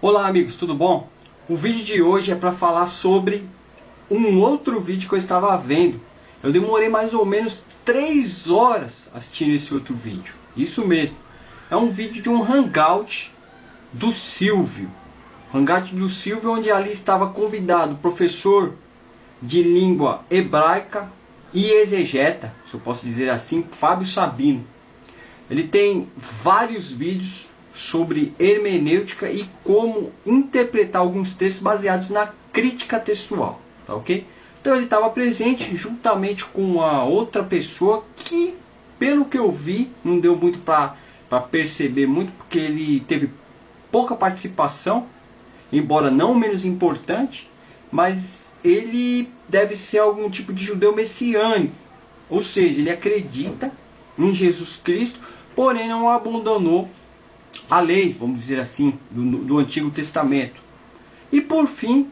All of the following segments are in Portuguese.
Olá amigos, tudo bom? O vídeo de hoje é para falar sobre um outro vídeo que eu estava vendo. Eu demorei mais ou menos 3 horas assistindo esse outro vídeo. Isso mesmo, é um vídeo de um hangout do Silvio. Hangout do Silvio, onde ali estava convidado o professor de língua hebraica e exegeta, se eu posso dizer assim, Fábio Sabino. Ele tem vários vídeos sobre hermenêutica e como interpretar alguns textos baseados na crítica textual, tá ok? Então ele estava presente juntamente com a outra pessoa que, pelo que eu vi, não deu muito para perceber muito, porque ele teve pouca participação, embora não menos importante, mas ele deve ser algum tipo de judeu messiânico, ou seja, ele acredita em Jesus Cristo, porém não abandonou a lei, vamos dizer assim, do Antigo Testamento. E por fim,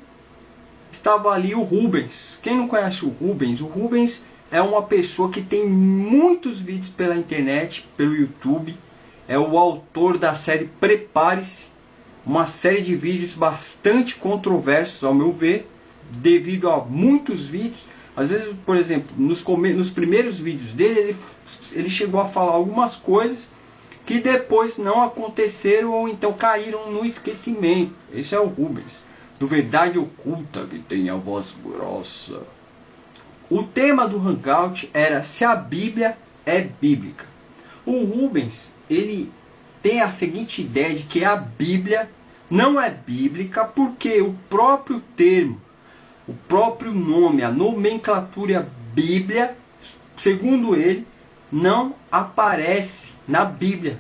estava ali o Rubens. Quem não conhece o Rubens é uma pessoa que tem muitos vídeos pela internet, pelo YouTube. É o autor da série Prepare-se, uma série de vídeos bastante controversos, ao meu ver, devido a muitos vídeos. Às vezes, por exemplo, nos primeiros vídeos dele, ele chegou a falar algumas coisas que depois não aconteceram ou então caíram no esquecimento. Esse é o Rubens, do Verdade Oculta, que tem a voz grossa. O tema do Hangout era se a Bíblia é bíblica. O Rubens, ele tem a seguinte ideia de que a Bíblia não é bíblica porque o próprio termo, o próprio nome, a nomenclatura Bíblia, segundo ele, não aparece na Bíblia.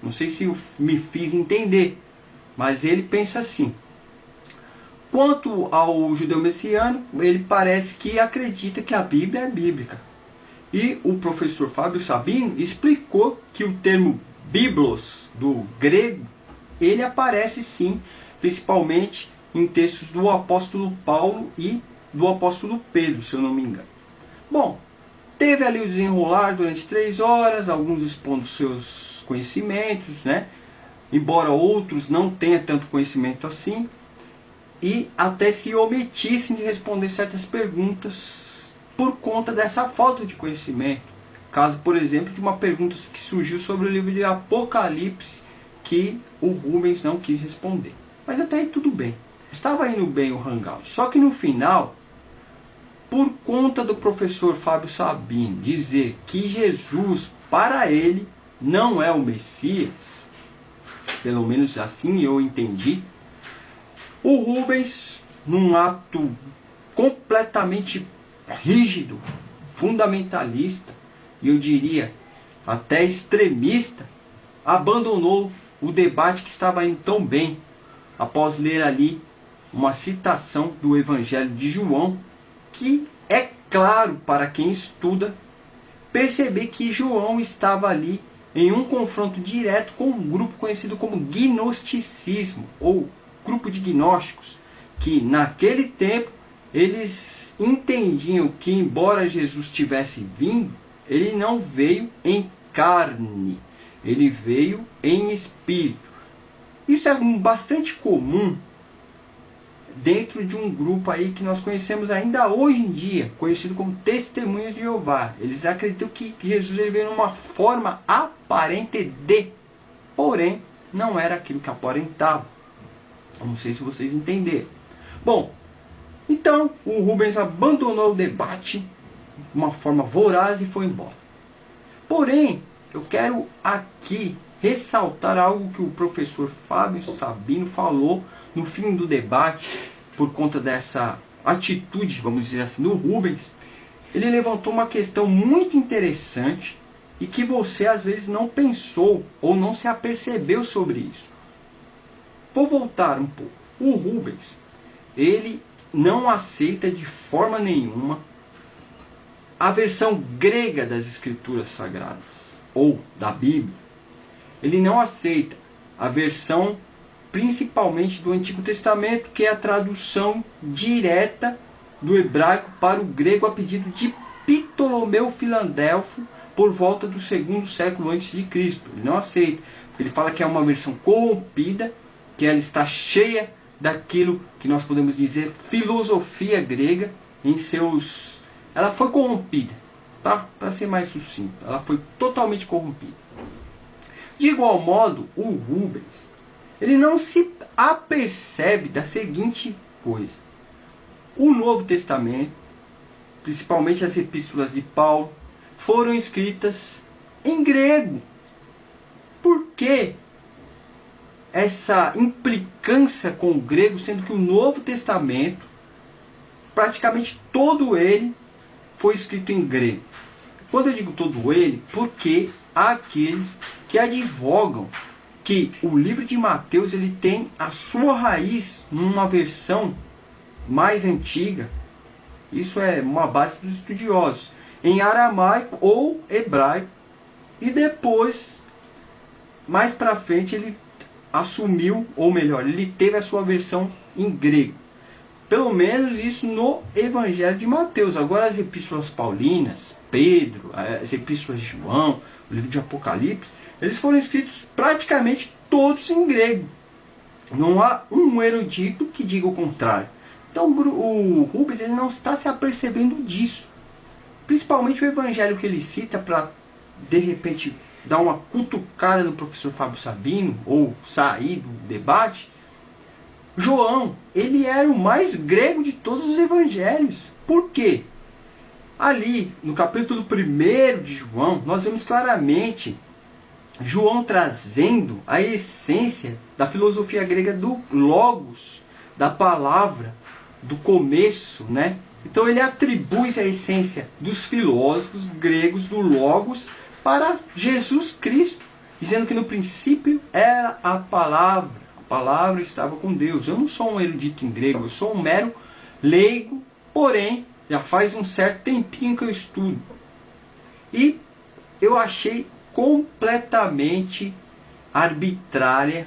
Não sei se eu me fiz entender, mas ele pensa assim. Quanto ao judeu messiânico, ele parece que acredita que a Bíblia é bíblica. E o professor Fábio Sabino explicou que o termo biblos, do grego, ele aparece sim, principalmente em textos do apóstolo Paulo e do apóstolo Pedro, se eu não me engano. Bom, teve ali o desenrolar durante 3 horas, alguns expondo seus conhecimentos, né? Embora outros não tenham tanto conhecimento assim, e até se omitissem de responder certas perguntas por conta dessa falta de conhecimento. Caso, por exemplo, de uma pergunta que surgiu sobre o livro de Apocalipse, que o Rubens não quis responder. Mas até aí tudo bem. Estava indo bem o Hangout. Só que no final, por conta do professor Fábio Sabino dizer que Jesus, para ele, não é o Messias, pelo menos assim eu entendi, o Rubens, num ato completamente rígido, fundamentalista, e eu diria até extremista, abandonou o debate que estava indo tão bem, após ler ali uma citação do Evangelho de João, que é claro para quem estuda perceber que João estava ali em um confronto direto com um grupo conhecido como gnosticismo, ou grupo de gnósticos, que naquele tempo eles entendiam que, embora Jesus tivesse vindo, ele não veio em carne, ele veio em espírito. Isso é bastante comum dentro de um grupo aí que nós conhecemos ainda hoje em dia, conhecido como Testemunhas de Jeová. Eles acreditam que Jesus ele veio numa forma aparente de, porém, não era aquilo que aparentava. Não sei se vocês entenderam. Bom, então o Rubens abandonou o debate de uma forma voraz e foi embora. Porém, eu quero aqui ressaltar algo que o professor Fábio Sabino falou no fim do debate, por conta dessa atitude, vamos dizer assim, do Rubens. Ele levantou uma questão muito interessante e que você às vezes não pensou ou não se apercebeu sobre isso. Vou voltar um pouco. O Rubens, ele não aceita de forma nenhuma a versão grega das Escrituras Sagradas, ou da Bíblia. Ele não aceita a versão principalmente do Antigo Testamento, que é a tradução direta do hebraico para o grego a pedido de Ptolomeu Filadelfo, por volta do 2º século a.C. Ele não aceita, ele fala que é uma versão corrompida que ela está cheia daquilo que nós podemos dizer filosofia grega em seus... Ela foi corrompida, tá? Para ser mais sucinto, ela foi totalmente corrompida. De igual modo, o Rubens, ele não se apercebe da seguinte coisa. O Novo Testamento, principalmente as epístolas de Paulo, foram escritas em grego. Por que essa implicância com o grego, sendo que o Novo Testamento, praticamente todo ele, foi escrito em grego? Quando eu digo todo ele, porque há aqueles que advogam que o livro de Mateus ele tem a sua raiz numa versão mais antiga. Isso é uma base dos estudiosos, em aramaico ou hebraico, e depois, mais para frente, ele assumiu, ou melhor, ele teve a sua versão em grego. Pelo menos isso no Evangelho de Mateus. Agora as epístolas paulinas, Pedro, as epístolas de João, o livro de Apocalipse, eles foram escritos praticamente todos em grego. Não há um erudito que diga o contrário. Então o Rubens ele não está se apercebendo disso. Principalmente o evangelho que ele cita para, de repente, dar uma cutucada no professor Fábio Sabino, ou sair do debate. João, ele era o mais grego de todos os evangelhos. Por quê? Ali, no capítulo 1 de João, nós vemos claramente João trazendo a essência da filosofia grega do logos, da palavra, do começo, né? Então ele atribui a essência dos filósofos gregos do logos para Jesus Cristo, dizendo que no princípio era a palavra estava com Deus. Eu não sou um erudito em grego, eu sou um mero leigo, porém já faz um certo tempinho que eu estudo. E eu achei completamente arbitrária,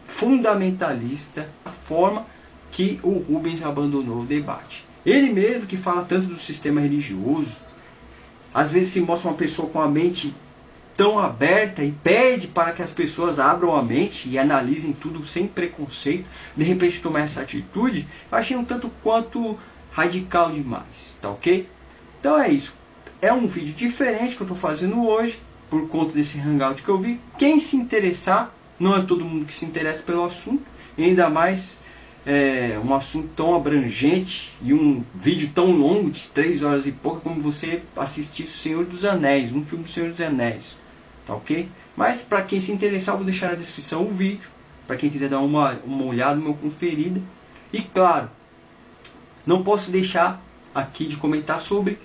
fundamentalista, a forma que o Rubens abandonou o debate. Ele mesmo que fala tanto do sistema religioso, às vezes se mostra uma pessoa com a mente tão aberta e pede para que as pessoas abram a mente e analisem tudo sem preconceito, de repente tomar essa atitude, eu achei um tanto quanto radical demais, tá ok? Então é isso. É um vídeo diferente que eu estou fazendo hoje, por conta desse hangout que eu vi. Quem se interessar, não é todo mundo que se interessa pelo assunto, e ainda mais um assunto tão abrangente e um vídeo tão longo, de 3 horas e pouco, como você assistir O Senhor dos Anéis, um filme do Senhor dos Anéis, tá ok? Mas para quem se interessar, eu vou deixar na descrição o vídeo, para quem quiser dar uma olhada, uma conferida. E claro, não posso deixar aqui de comentar sobre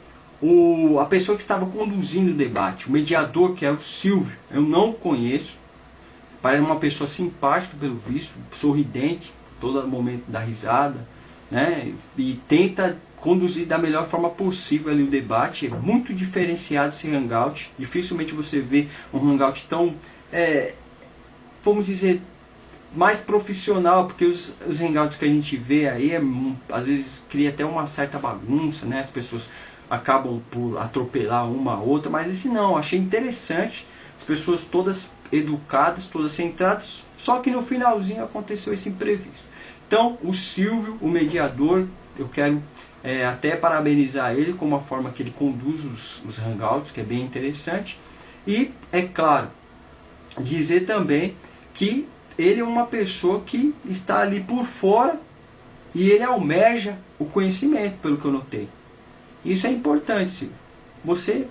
a pessoa que estava conduzindo o debate, o mediador, que é o Silvio. Eu não o conheço, parece uma pessoa simpática pelo visto, sorridente, todo momento dá risada, né? E tenta conduzir da melhor forma possível ali o debate. É muito diferenciado esse hangout, dificilmente você vê um hangout tão, vamos dizer, mais profissional, porque os hangouts que a gente vê aí, às vezes cria até uma certa bagunça, né? As pessoas acabam por atropelar uma a outra, mas esse não, achei interessante, as pessoas todas educadas, todas centradas, só que no finalzinho aconteceu esse imprevisto. Então, o Silvio, o mediador, eu quero até parabenizar ele com a forma que ele conduz os hangouts, que é bem interessante. E, é claro, dizer também que ele é uma pessoa que está ali por fora e ele almeja o conhecimento, pelo que eu notei. Isso é importante, Silvio. Você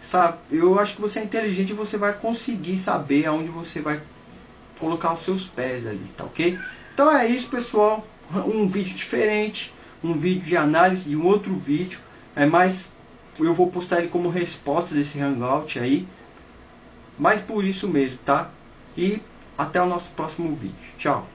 sabe, eu acho que você é inteligente e você vai conseguir saber aonde você vai colocar os seus pés ali, tá ok? Então é isso, pessoal. Um vídeo diferente, um vídeo de análise de um outro vídeo, mas eu vou postar ele como resposta desse hangout aí, mas por isso mesmo, tá? E até o nosso próximo vídeo. Tchau.